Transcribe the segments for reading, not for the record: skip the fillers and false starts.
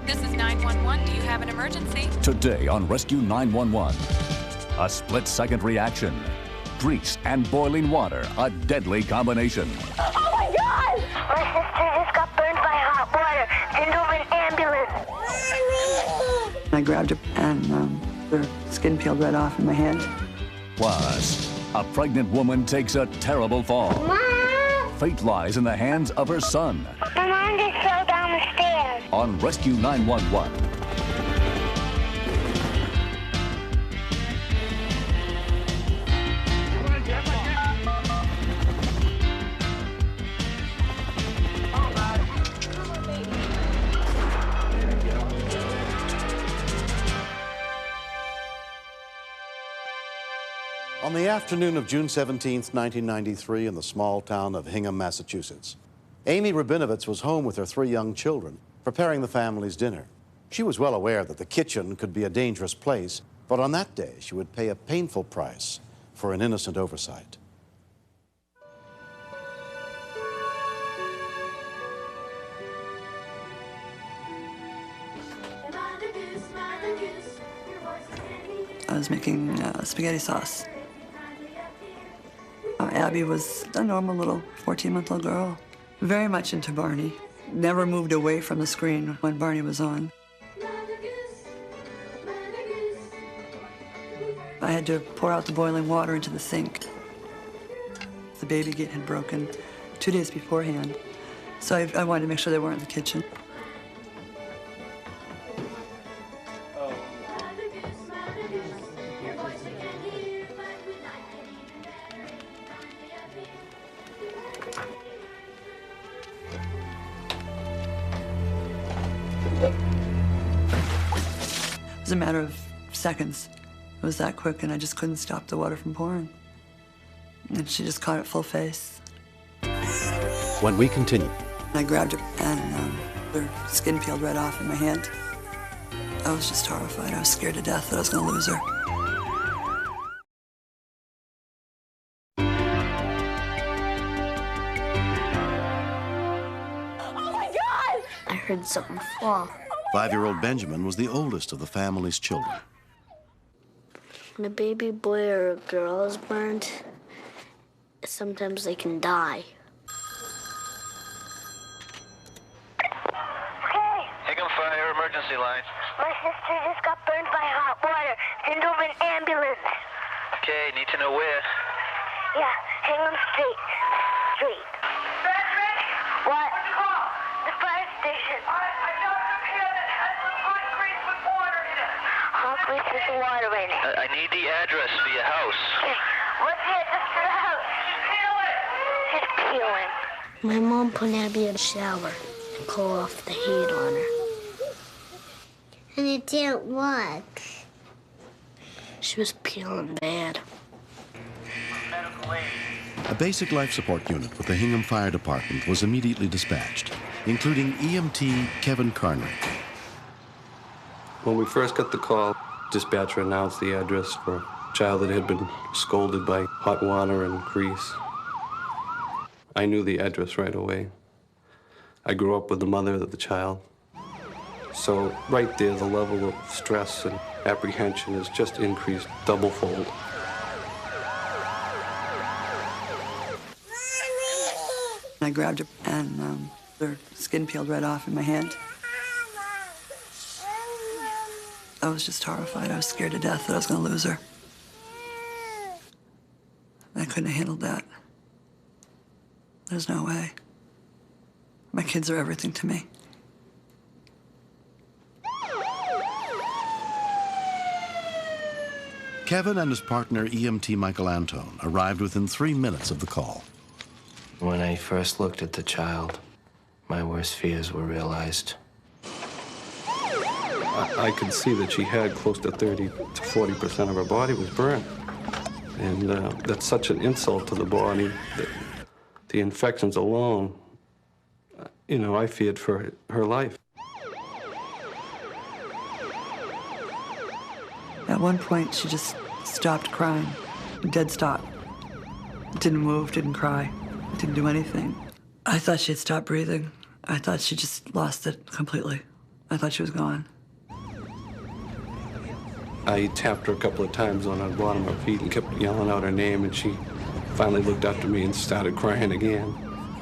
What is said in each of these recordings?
This is 911. Do you have an emergency? Today on Rescue 911, a split-second reaction. Grease and boiling water, a deadly combination. Oh my God! My sister just got burned by hot water and over an ambulance. I grabbed her and her skin peeled right off in my hand. Plus, a pregnant woman takes a terrible fall. Mom! Fate lies in the hands of her son. My mom just fell down the stairs. On Rescue 911. On the afternoon of June 17, 1993, in the small town of Hingham, Massachusetts, Amy Rabinovitz was home with her 3 young children, preparing the family's dinner. She was well aware that the kitchen could be a dangerous place, but on that day, she would pay a painful price for an innocent oversight. I was making spaghetti sauce. Abby was a normal little 14-month-old girl, very much into Barney. Never moved away from the screen when Barney was on. I had to pour out the boiling water into the sink. The baby gate had broken 2 days beforehand, so I wanted to make sure they weren't in the kitchen. It was a matter of seconds. It was that quick, and I just couldn't stop the water from pouring. And she just caught it full face. When we continue. I grabbed her, and her skin peeled right off in my hand. I was just horrified. I was scared to death that I was going to lose her. Oh my God! I heard something fall. 5-year-old Benjamin was the oldest of the family's children. When a baby boy or a girl is burned, sometimes they can die. Okay. Hingham Fire emergency line. My sister just got burned by hot water and over an ambulance. Okay, need to know where. Yeah, Hingham Street. Benjamin? What? What's the call? The fire station. I got some here that has some hot grease with water in it. Hot grease with water in it. I need the address for your house. Okay. What's the address for the house? Peel it. Just peeling. My mom put Abby in the shower and pull off the heat on her. And it didn't work. She was peeling bad. Medical aid. A basic life support unit with the Hingham Fire Department was immediately dispatched, including EMT Kevin Carney. When we first got the call, dispatcher announced the address for a child that had been scalded by hot water and grease. I knew the address right away. I grew up with the mother of the child. So right there, the level of stress and apprehension has just increased double-fold. I grabbed her, and her skin peeled right off in my hand. I was just horrified. I was scared to death that I was going to lose her. I couldn't have handled that. There's no way. My kids are everything to me. Kevin and his partner, EMT Michael Antone, arrived within 3 minutes of the call. When I first looked at the child, my worst fears were realized. I could see that she had close to 30 to 40% of her body was burned. And that's such an insult to the body that the infections alone, I feared for her life. At one point, she just stopped crying, dead stop. Didn't move, didn't cry, didn't do anything. I thought she had stopped breathing. I thought she just lost it completely. I thought she was gone. I tapped her a couple of times on the bottom of her feet and kept yelling out her name, and she finally looked up to me and started crying again,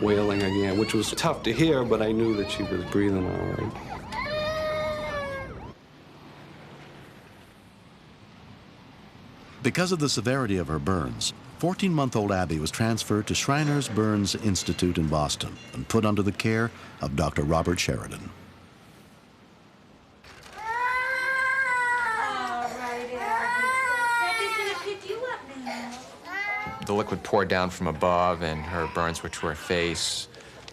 wailing again, which was tough to hear, but I knew that she was breathing all right. Because of the severity of her burns, 14-month-old Abby was transferred to Shriners Burns Institute in Boston and put under the care of Dr. Robert Sheridan. The liquid poured down from above, and her burns were to her face,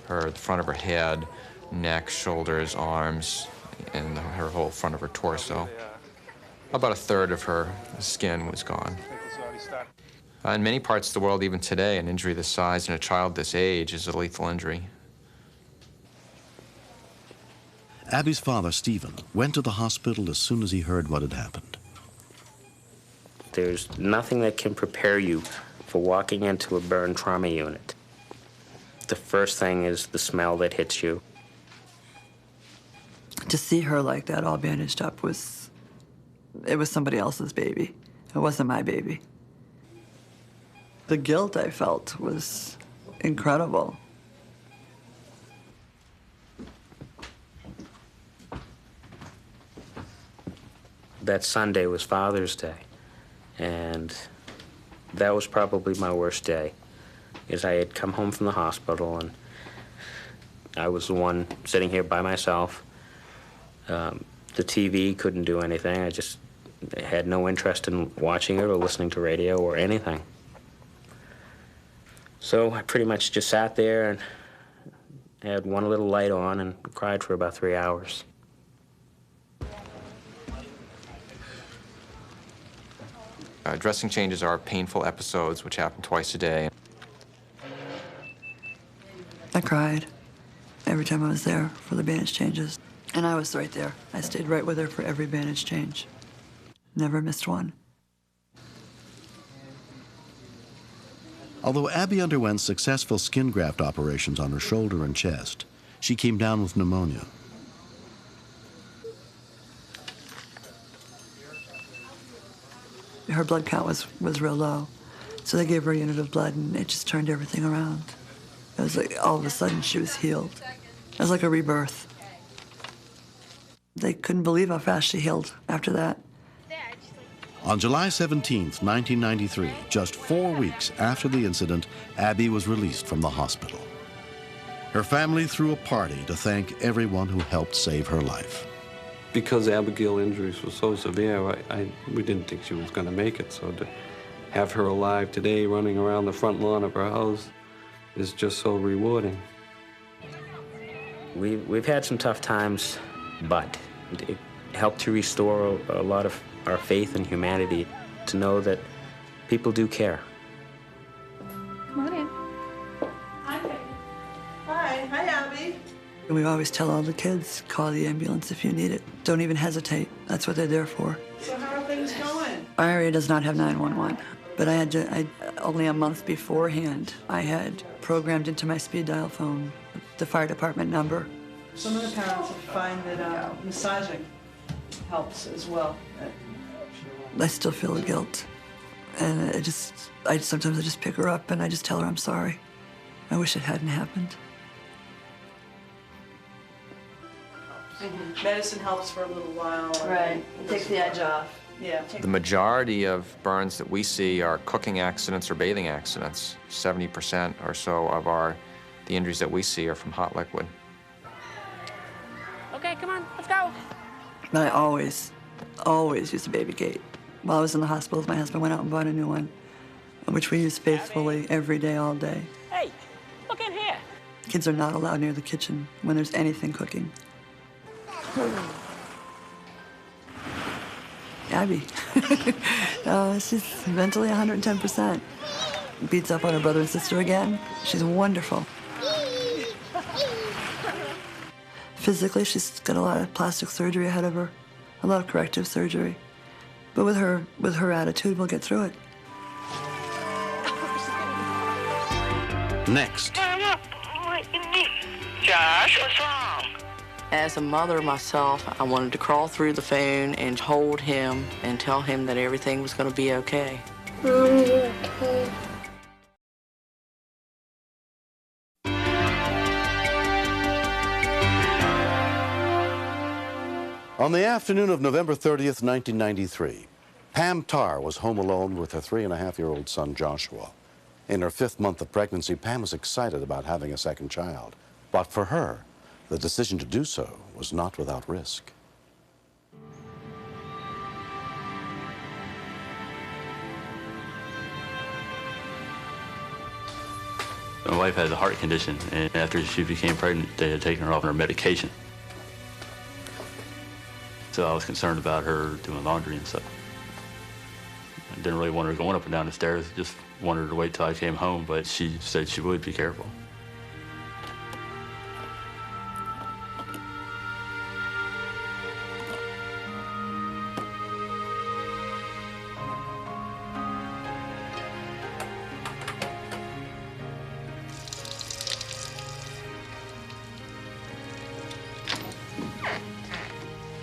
the front of her head, neck, shoulders, arms, and her whole front of her torso. About a third of her skin was gone. In many parts of the world, even today, an injury this size in a child this age is a lethal injury. Abby's father, Stephen, went to the hospital as soon as he heard what had happened. There's nothing that can prepare you for walking into a burn trauma unit. The first thing is the smell that hits you. To see her like that, all bandaged up, it was somebody else's baby. It wasn't my baby. The guilt I felt was incredible. That Sunday was Father's Day, and that was probably my worst day, is I had come home from the hospital, and I was the one sitting here by myself. The TV couldn't do anything. I just had no interest in watching it or listening to radio or anything. So I pretty much just sat there and had one little light on and cried for about 3 hours. Dressing changes are painful episodes which happen twice a day. I cried every time I was there for the bandage changes. And I was right there. I stayed right with her for every bandage change. Never missed one. Although Abby underwent successful skin graft operations on her shoulder and chest, she came down with pneumonia. Her blood count was real low, so they gave her a unit of blood, and it just turned everything around. It was like all of a sudden she was healed. It was like a rebirth. They couldn't believe how fast she healed after that. On July 17th, 1993, just 4 weeks after the incident, Abby was released from the hospital. Her family threw a party to thank everyone who helped save her life. Because Abigail's injuries were so severe, we didn't think she was going to make it. So to have her alive today, running around the front lawn of her house, is just so rewarding. We've had some tough times, but it helped to restore a lot of our faith in humanity, to know that people do care. Come on in. Hi, Abby. We always tell all the kids, call the ambulance if you need it. Don't even hesitate. That's what they're there for. So how are things going? Our area does not have 911, but only a month beforehand, I had programmed into my speed dial phone the fire department number. Some of the parents find that massaging helps as well. I still feel the guilt, and sometimes I just pick her up and I just tell her I'm sorry. I wish it hadn't happened. Medicine helps for a little while. Right, it takes the edge off. Yeah. The majority of burns that we see are cooking accidents or bathing accidents. 70% or so of the injuries that we see are from hot liquid. Okay, come on, let's go. But I always used a baby gate. While I was in the hospital, my husband went out and bought a new one, which we use faithfully every day, all day. Hey, look in here. Kids are not allowed near the kitchen when there's anything cooking. Abby. She's mentally 110%. Beats up on her brother and sister again. She's wonderful. Physically, she's got a lot of plastic surgery ahead of her, a lot of corrective surgery. But with her attitude, we'll get through it. Next. Josh, what's wrong? As a mother myself, I wanted to crawl through the phone and hold him and tell him that everything was going to be okay. Mom, you okay? On the afternoon of November 30th, 1993, Pam Tarr was home alone with her 3.5-year-old son, Joshua. In her 5th month of pregnancy, Pam was excited about having a second child. But for her, the decision to do so was not without risk. My wife has a heart condition, and after she became pregnant, they had taken her off her medication. So I was concerned about her doing laundry and stuff. I didn't really want her going up and down the stairs, just wanted her to wait till I came home, but she said she would be careful.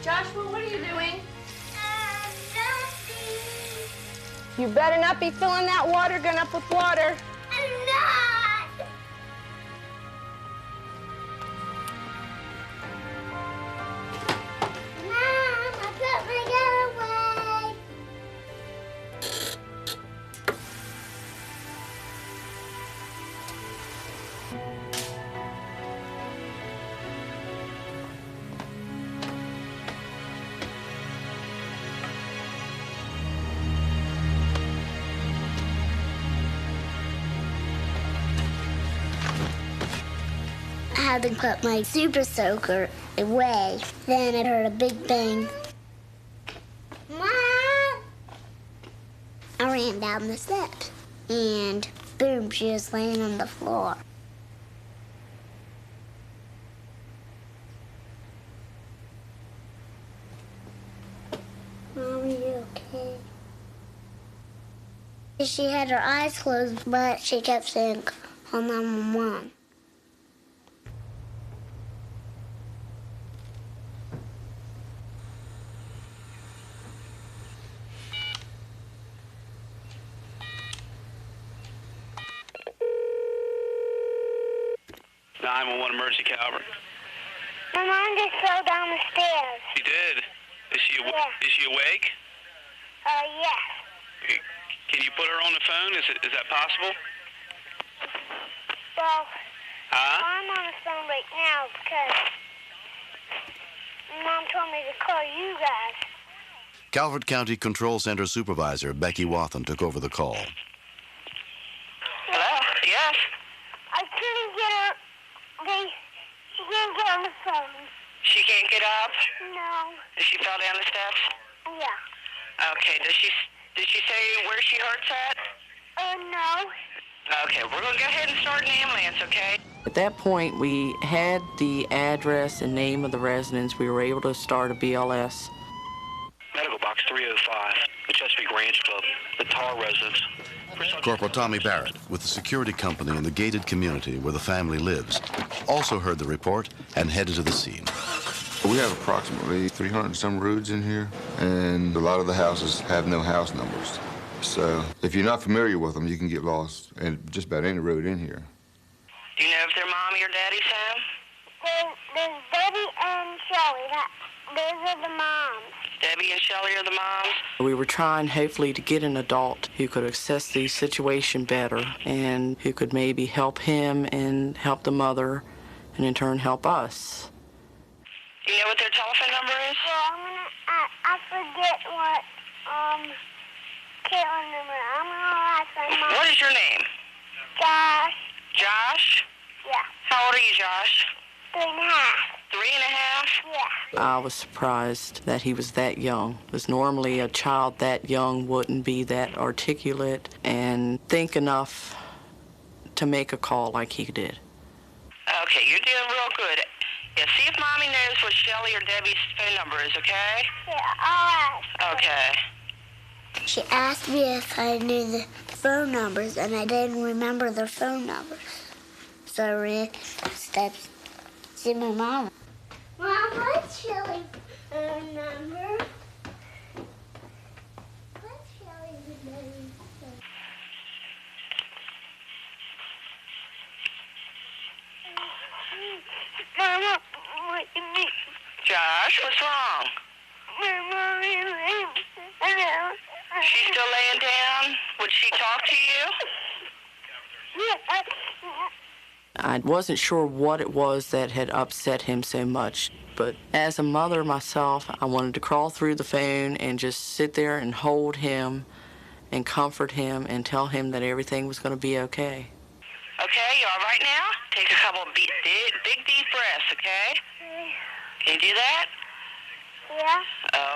Joshua, what are you doing? You better not be filling that water gun up with water. I'm not! Mom, I put my gun away. I had to put my super soaker away. Then I heard a big bang. Mom! I ran down the steps, and boom, she was laying on the floor. Mom, are you okay? She had her eyes closed, but she kept saying, call 911. Emergency, Calvert. My mom just fell down the stairs. She did? Is she Yeah. Is she awake? Yes. Can you put her on the phone? Is that possible? Well, Huh? I'm on the phone right now because Mom told me to call you guys. Calvert County Control Center Supervisor Becky Wathen took over the call. Hello? Yes? I couldn't get her. She can't get on the phone. She can't get up? No. She fell down the steps? Yeah. Okay. Did she say where she hurts at? No. Okay, we're gonna go ahead and start an ambulance, okay? At that point, we had the address and name of the residents. We were able to start a BLS. Medical box 305, the Chesapeake Ranch Club, the Tar residence. Corporal Tommy Barrett, with the security company in the gated community where the family lives, also heard the report and headed to the scene. We have approximately 300 and some roods in here, and a lot of the houses have no house numbers. So if you're not familiar with them, you can get lost in just about any road in here. Do you know if they're mommy or daddy's home? There's Debbie and Shelly. Those are the moms. Debbie and Shelly are the moms? We were trying, hopefully, to get an adult who could assess the situation better and who could maybe help him and help the mother and in turn help us. Do you know what their telephone number is? Well, I forget what, Caitlin number. I'm gonna ask my mom. What is your name? Josh. Josh? Yeah. How old are you, Josh? 3.5. 3.5? Yeah. I was surprised that he was that young, because normally a child that young wouldn't be that articulate and think enough to make a call like he did. Okay, you're doing real good. Yeah, see if Mommy knows what Shelly or Debbie's phone number is, okay? Yeah, all right. Okay. She asked me if I knew the phone numbers, and I didn't remember their phone numbers. So I ran the steps to my mom. Mom, what's Shelly's number? What's Shelly's name? Mama, Josh, what's wrong? She's still laying down? Would she talk to you? I wasn't sure what it was that had upset him so much, but as a mother myself, I wanted to crawl through the phone and just sit there and hold him and comfort him and tell him that everything was going to be okay. Okay, you all right now? Take a couple of big deep breaths, okay? Can you do that? Yeah.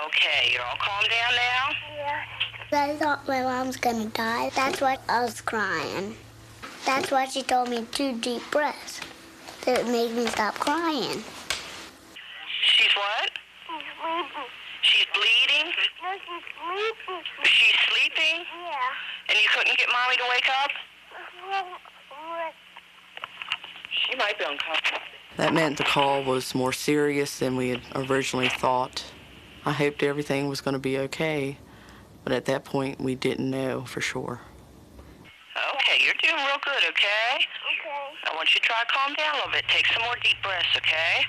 Okay, you're all calm down now? Yeah. I thought my mom's gonna die. That's why I was crying. That's why she told me 2 deep breaths. That made me stop crying. She's what? She's bleeding? No, she's sleeping. She's sleeping? Yeah. And you couldn't get Mommy to wake up? She might be uncomfortable. That meant the call was more serious than we had originally thought. I hoped everything was going to be okay, but at that point we didn't know for sure. Okay, you're doing real good, okay? Okay. I want you to try to calm down a little bit. Take some more deep breaths, okay?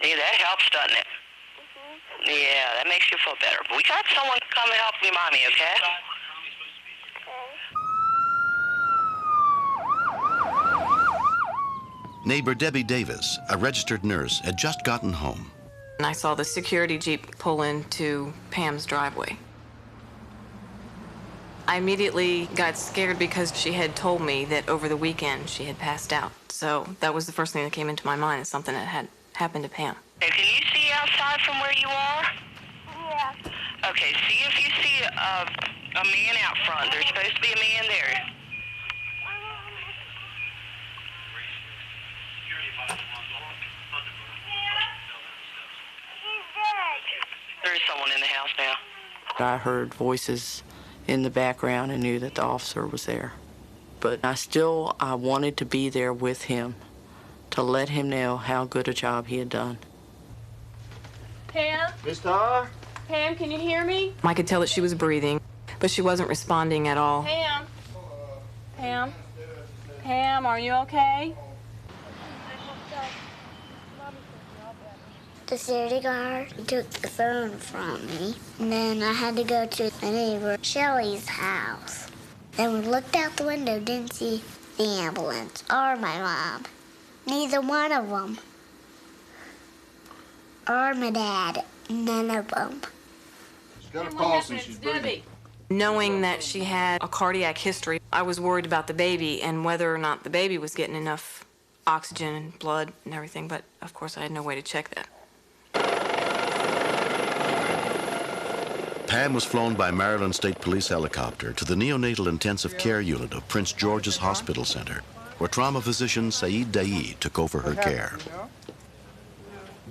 See, that helps, doesn't it? Yeah, that makes you feel better. But we got someone to come and help you, Mommy, okay? Neighbor Debbie Davis, a registered nurse, had just gotten home. And I saw the security Jeep pull into Pam's driveway. I immediately got scared because she had told me that over the weekend she had passed out. So that was the first thing that came into my mind, is something that had happened to Pam. Okay, can you see outside from where you are? Yeah. Okay, see if you see a man out front. There's supposed to be a man there. There is someone in the house now. I heard voices in the background and knew that the officer was there. But I wanted to be there with him to let him know how good a job he had done. Pam? Miss Starr? Pam, can you hear me? I could tell that she was breathing, but she wasn't responding at all. Pam? Pam? Pam, are you okay? The security guard took the phone from me, and then I had to go to my neighbor Shelly's house. Then we looked out the window, didn't see the ambulance or my mom. Neither one of them. Or my dad. None of them. She's got a pulse and she's breathing. Knowing that she had a cardiac history, I was worried about the baby and whether or not the baby was getting enough oxygen and blood and everything, but of course I had no way to check that. Pam was flown by Maryland State Police helicopter to the neonatal intensive care unit of Prince George's Hospital Center, where trauma physician Saeed Daei took over her care.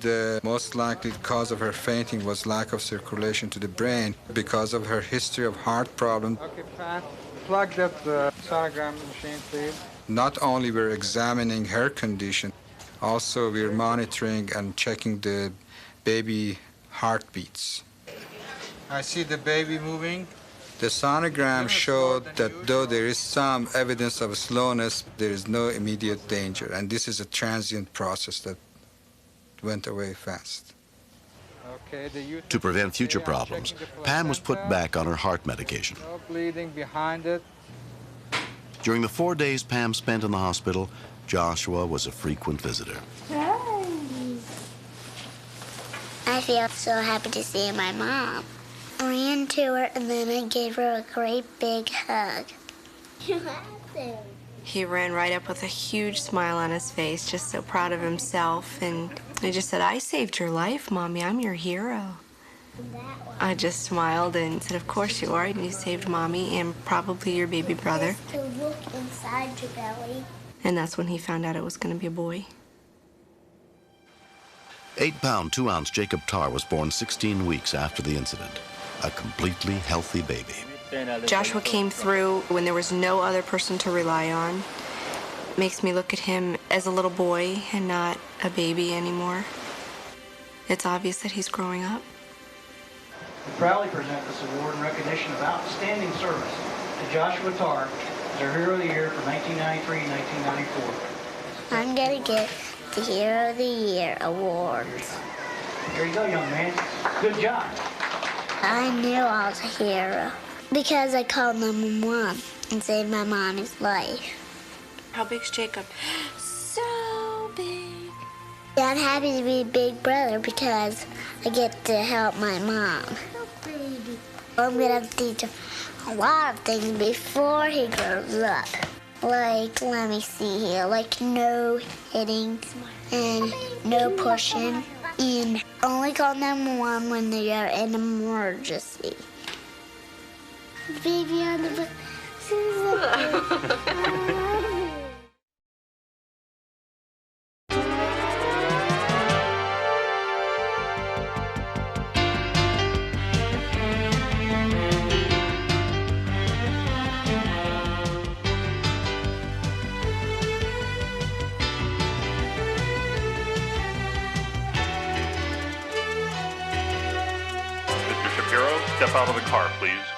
The most likely cause of her fainting was lack of circulation to the brain because of her history of heart problems. Okay, Pat, plug that sonogram machine, please. Not only we're examining her condition, also we're monitoring and checking the baby heartbeats. I see the baby moving. The sonogram showed that though there is some evidence of slowness, there is no immediate danger, and this is a transient process that went away fast. To prevent future problems, Pam was put back on her heart medication. No bleeding behind it. During the 4 days Pam spent in the hospital, Joshua was a frequent visitor. Hi. I feel so happy to see my mom. I ran to her and then I gave her a great big hug. You have to. He ran right up with a huge smile on his face, just so proud of himself, and he just said, "I saved your life, Mommy. I'm your hero." I just smiled and said, "Of course you are, and you saved Mommy and probably your baby brother." To look inside your belly. And that's when he found out it was going to be a boy. 8-pound, 2-ounce Jacob Tarr was born 16 weeks after the incident. A completely healthy baby. Joshua came through when there was no other person to rely on. makes me look at him as a little boy and not a baby anymore. It's obvious that he's growing up. We proudly present this award in recognition of outstanding service to Joshua Tarr as our Hero of the Year for 1993 and 1994. I'm gonna get the Hero of the Year award. There you go, young man. Good job. I knew I was a hero because I called 911 and saved my mommy's life. How big's Jacob? So big. Yeah, I'm happy to be big brother because I get to help my mom. I'm gonna teach him a lot of things before he grows up. Like, let me see here, like no hitting and no pushing and only call 911 when they are in an emergency. Baby on the bus. Mr. Shapiro, step out of the car, please.